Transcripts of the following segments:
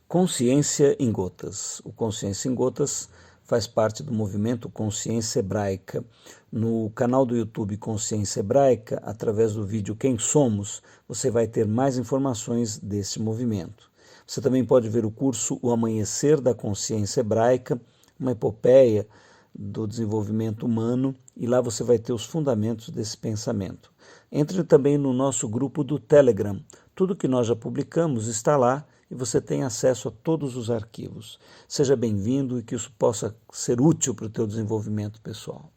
Consciência em Gotas. O Consciência em Gotas faz parte do movimento Consciência Hebraica. No canal do YouTube Consciência Hebraica, através do vídeo Quem Somos, você vai ter mais informações desse movimento. Você também pode ver o curso O Amanhecer da Consciência Hebraica, uma epopeia do desenvolvimento humano, e lá você vai ter os fundamentos desse pensamento. Entre também no nosso grupo do Telegram. Tudo que nós já publicamos está lá e você tem acesso a todos os arquivos. Seja bem-vindo e que isso possa ser útil para o teu desenvolvimento pessoal.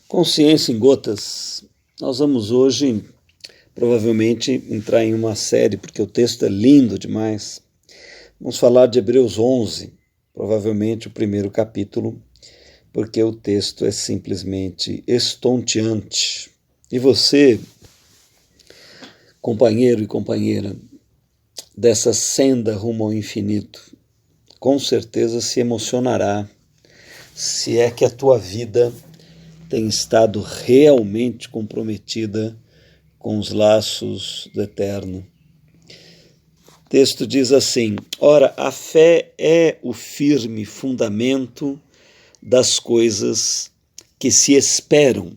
Consciência em Gotas. Nós vamos hoje provavelmente entrar em uma série, porque o texto é lindo demais. Vamos falar de Hebreus 11, provavelmente o primeiro capítulo, porque o texto é simplesmente estonteante. E você, companheiro e companheira dessa senda rumo ao infinito, com certeza se emocionará se é que a tua vida tem estado realmente comprometida com os laços do eterno. O texto diz assim: ora, a fé é o firme fundamento das coisas que se esperam.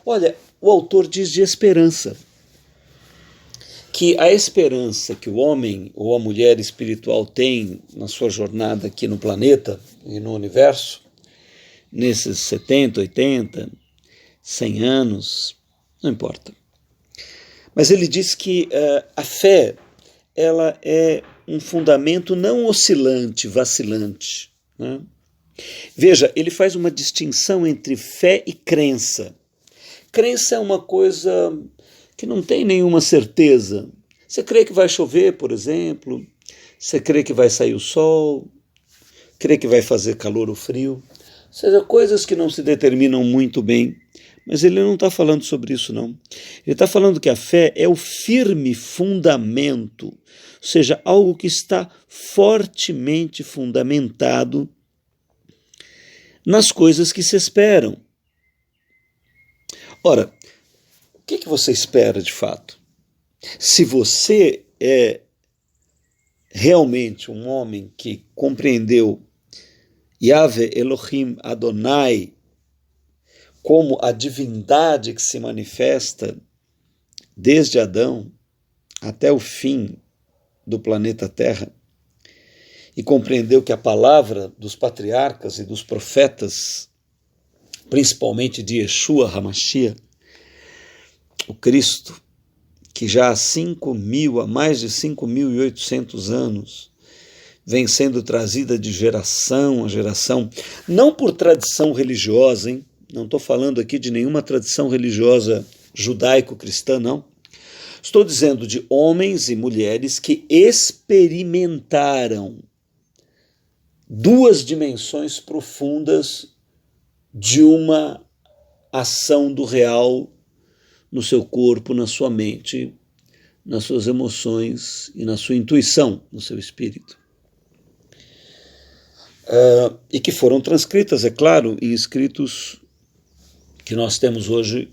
Olha, o autor diz de esperança, que a esperança que o homem ou a mulher espiritual tem na sua jornada aqui no planeta e no universo, nesses 70, 80, 100 anos, não importa. Mas ele diz que a fé, ela é um fundamento não oscilante, vacilante, né? Veja, ele faz uma distinção entre fé e crença. Crença é uma coisa que não tem nenhuma certeza. Você crê que vai chover, por exemplo? Você crê que vai sair o sol? Crê que vai fazer calor ou frio? Ou seja, coisas que não se determinam muito bem. Mas ele não está falando sobre isso, não. Ele está falando que a fé é o firme fundamento, ou seja, algo que está fortemente fundamentado nas coisas que se esperam. Ora, o que você espera de fato? Se você é realmente um homem que compreendeu Yahvé Elohim Adonai como a divindade que se manifesta desde Adão até o fim do planeta Terra, e compreendeu que a palavra dos patriarcas e dos profetas, principalmente de Yeshua HaMashiach, o Cristo, que já há mais de 5.800 anos, vem sendo trazida de geração a geração, não por tradição religiosa, hein? Não estou falando aqui de nenhuma tradição religiosa judaico-cristã, não. Estou dizendo de homens e mulheres que experimentaram duas dimensões profundas de uma ação do real no seu corpo, na sua mente, nas suas emoções e na sua intuição, no seu espírito. E que foram transcritas, é claro, em escritos que nós temos hoje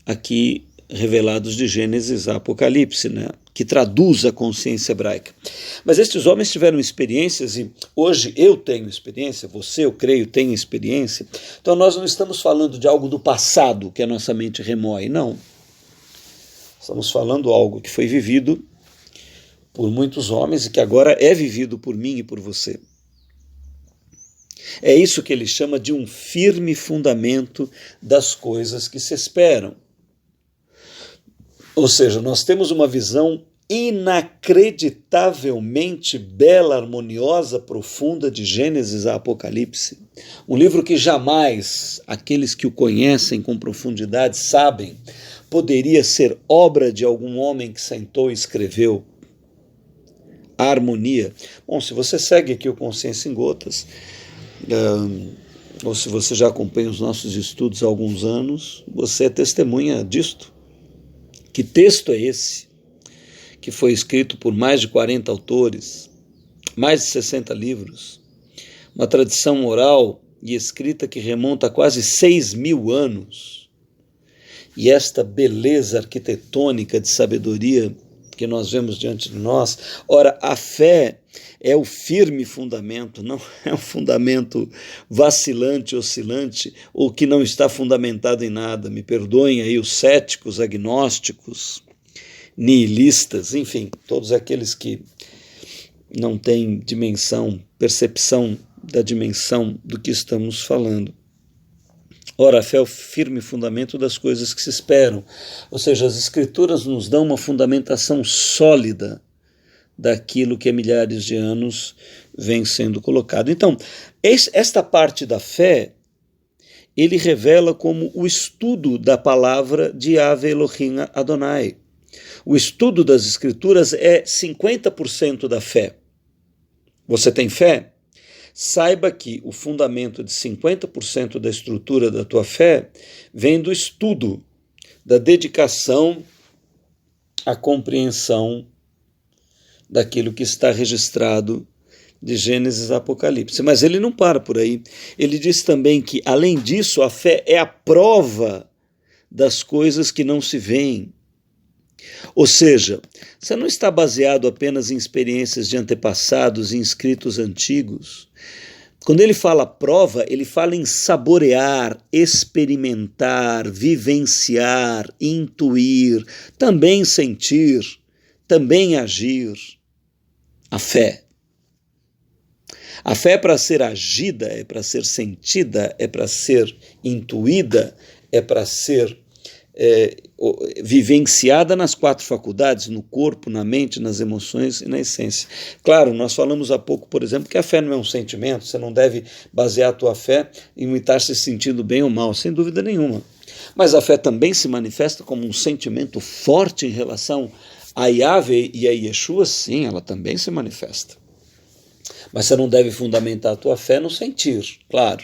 aqui revelados de Gênesis a Apocalipse, né? Que traduz a consciência hebraica. Mas estes homens tiveram experiências e hoje eu tenho experiência, você, eu creio, tem experiência. Então nós não estamos falando de algo do passado que a nossa mente remói, não. Estamos falando de algo que foi vivido por muitos homens e que agora é vivido por mim e por você. É isso que ele chama de um firme fundamento das coisas que se esperam. Ou seja, nós temos uma visão inacreditavelmente bela, harmoniosa, profunda de Gênesis a Apocalipse. Um livro que jamais aqueles que o conhecem com profundidade sabem poderia ser obra de algum homem que sentou e escreveu. A harmonia. Bom, se você segue aqui o Consciência em Gotas, ou se você já acompanha os nossos estudos há alguns anos, você é testemunha disto. Que texto é esse? Que foi escrito por mais de 40 autores, mais de 60 livros, uma tradição oral e escrita que remonta a quase 6.000 anos. E esta beleza arquitetônica de sabedoria que nós vemos diante de nós. Ora, a fé é o firme fundamento, não é um fundamento vacilante, oscilante, ou que não está fundamentado em nada. Me perdoem aí os céticos, agnósticos, nihilistas, enfim, todos aqueles que não têm dimensão, percepção da dimensão do que estamos falando. Ora, a fé é o firme fundamento das coisas que se esperam, ou seja, as Escrituras nos dão uma fundamentação sólida daquilo que há milhares de anos vem sendo colocado. Então, esta parte da fé, ele revela como o estudo da palavra de Yahvé Elohim Adonai. O estudo das Escrituras é 50% da fé. Você tem fé? Saiba que o fundamento de 50% da estrutura da tua fé vem do estudo, da dedicação à compreensão daquilo que está registrado de Gênesis a Apocalipse. Mas ele não para por aí. Ele diz também que, além disso, a fé é a prova das coisas que não se veem. Ou seja, você não está baseado apenas em experiências de antepassados, em escritos antigos. Quando ele fala prova, ele fala em saborear, experimentar, vivenciar, intuir, também sentir, também agir. A fé. A fé é para ser agida, é para ser sentida, é para ser intuída, é para ser vivenciada nas 4 faculdades, no corpo, na mente, nas emoções e na essência. Claro, nós falamos há pouco, por exemplo, que a fé não é um sentimento, você não deve basear a tua fé em estar se sentindo bem ou mal, sem dúvida nenhuma. Mas a fé também se manifesta como um sentimento forte em relação a Yahvé e a Yeshua, sim, ela também se manifesta. Mas você não deve fundamentar a tua fé no sentir, claro,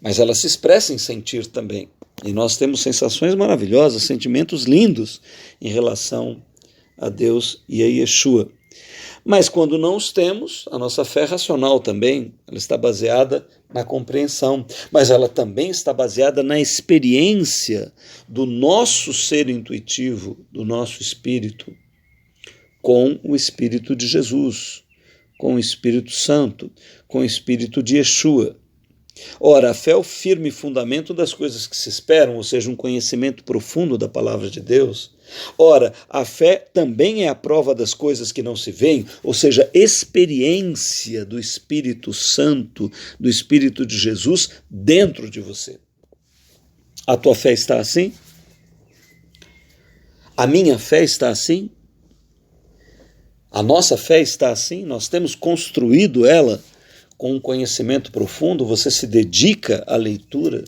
mas ela se expressa em sentir também. E nós temos sensações maravilhosas, sentimentos lindos em relação a Deus e a Yeshua. Mas quando não os temos, a nossa fé é racional também, ela está baseada na compreensão, mas ela também está baseada na experiência do nosso ser intuitivo, do nosso espírito, com o Espírito de Jesus, com o Espírito Santo, com o Espírito de Yeshua. Ora, a fé é o firme fundamento das coisas que se esperam, ou seja, um conhecimento profundo da palavra de Deus. Ora, a fé também é a prova das coisas que não se veem, ou seja, experiência do Espírito Santo, do Espírito de Jesus dentro de você. A tua fé está assim? A minha fé está assim? A nossa fé está assim? Nós temos construído ela com um conhecimento profundo? Você se dedica à leitura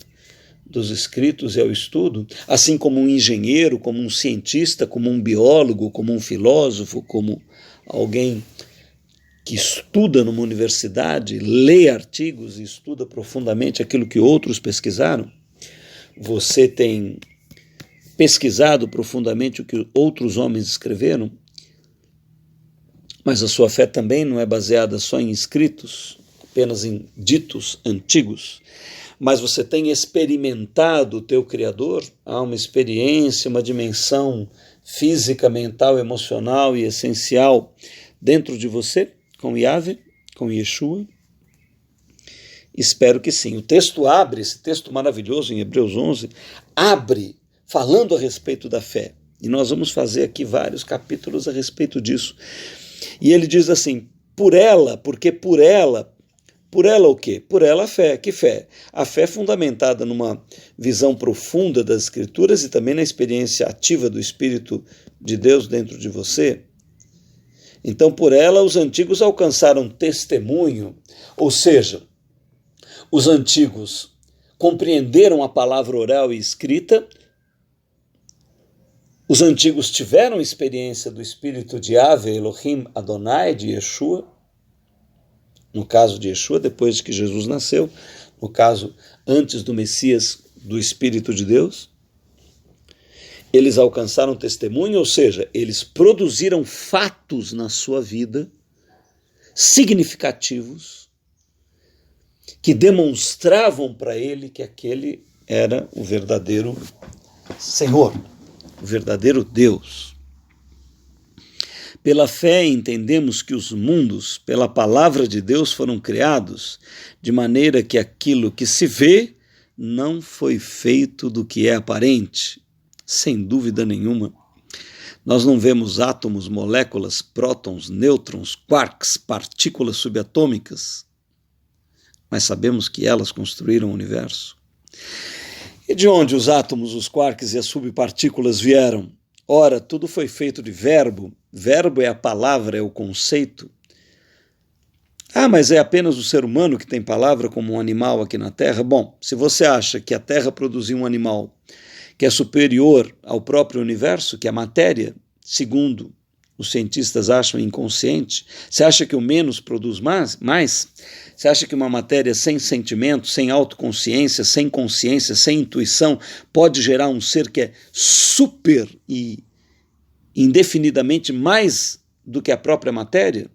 dos escritos e ao estudo, assim como um engenheiro, como um cientista, como um biólogo, como um filósofo, como alguém que estuda numa universidade, lê artigos e estuda profundamente aquilo que outros pesquisaram? Você tem pesquisado profundamente o que outros homens escreveram? Mas a sua fé também não é baseada só em escritos, apenas em ditos antigos, mas você tem experimentado o teu Criador. Há uma experiência, uma dimensão física, mental, emocional e essencial dentro de você, com Yahvé, com Yeshua? Espero que sim. O texto abre, esse texto maravilhoso em Hebreus 11, abre falando a respeito da fé. E nós vamos fazer aqui vários capítulos a respeito disso. E ele diz assim, por ela o quê? Por ela a fé. Que fé? A fé é fundamentada numa visão profunda das Escrituras e também na experiência ativa do Espírito de Deus dentro de você. Então, por ela, os antigos alcançaram testemunho, ou seja, os antigos compreenderam a palavra oral e escrita, os antigos tiveram experiência do Espírito de Yahvé, Elohim, Adonai, de Yeshua, no caso de Yeshua, depois de que Jesus nasceu, no caso, antes do Messias, do Espírito de Deus, eles alcançaram testemunho, ou seja, eles produziram fatos na sua vida significativos que demonstravam para ele que aquele era o verdadeiro Senhor, o verdadeiro Deus. Pela fé entendemos que os mundos, pela palavra de Deus, foram criados, de maneira que aquilo que se vê não foi feito do que é aparente. Sem dúvida nenhuma. Nós não vemos átomos, moléculas, prótons, nêutrons, quarks, partículas subatômicas, mas sabemos que elas construíram o universo. E de onde os átomos, os quarks e as subpartículas vieram? Ora, tudo foi feito de verbo. Verbo é a palavra, é o conceito. Ah, mas é apenas o ser humano que tem palavra como um animal aqui na Terra? Bom, se você acha que a Terra produziu um animal que é superior ao próprio universo, que é a matéria, segundo os cientistas acham inconsciente, você acha que o menos produz mais? Você acha que uma matéria sem sentimento, sem autoconsciência, sem consciência, sem intuição, pode gerar um ser que é super e indefinidamente mais do que a própria matéria?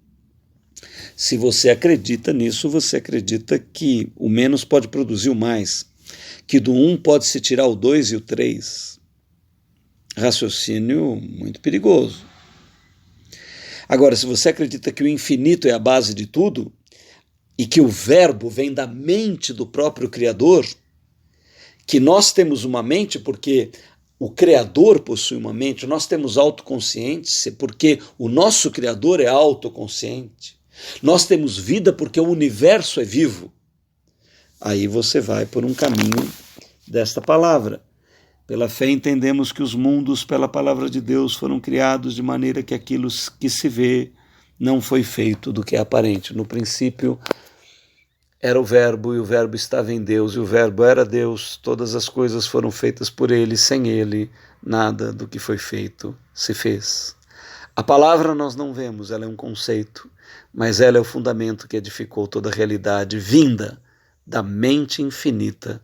Se você acredita nisso, você acredita que o menos pode produzir o mais, que do 1 pode se tirar o 2 e o 3. Raciocínio muito perigoso. Agora, se você acredita que o infinito é a base de tudo, e que o verbo vem da mente do próprio Criador, que nós temos uma mente porque o Criador possui uma mente, nós temos autoconsciência porque o nosso Criador é autoconsciente, nós temos vida porque o universo é vivo, aí você vai por um caminho desta palavra. Pela fé entendemos que os mundos, pela palavra de Deus, foram criados de maneira que aquilo que se vê não foi feito do que é aparente. No princípio era o verbo, e o verbo estava em Deus, e o verbo era Deus. Todas as coisas foram feitas por ele, sem ele, nada do que foi feito se fez. A palavra nós não vemos, ela é um conceito, mas ela é o fundamento que edificou toda a realidade, vinda da mente infinita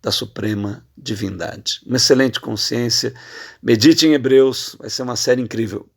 da suprema divindade. Uma excelente consciência. Medite em Hebreus, vai ser uma série incrível.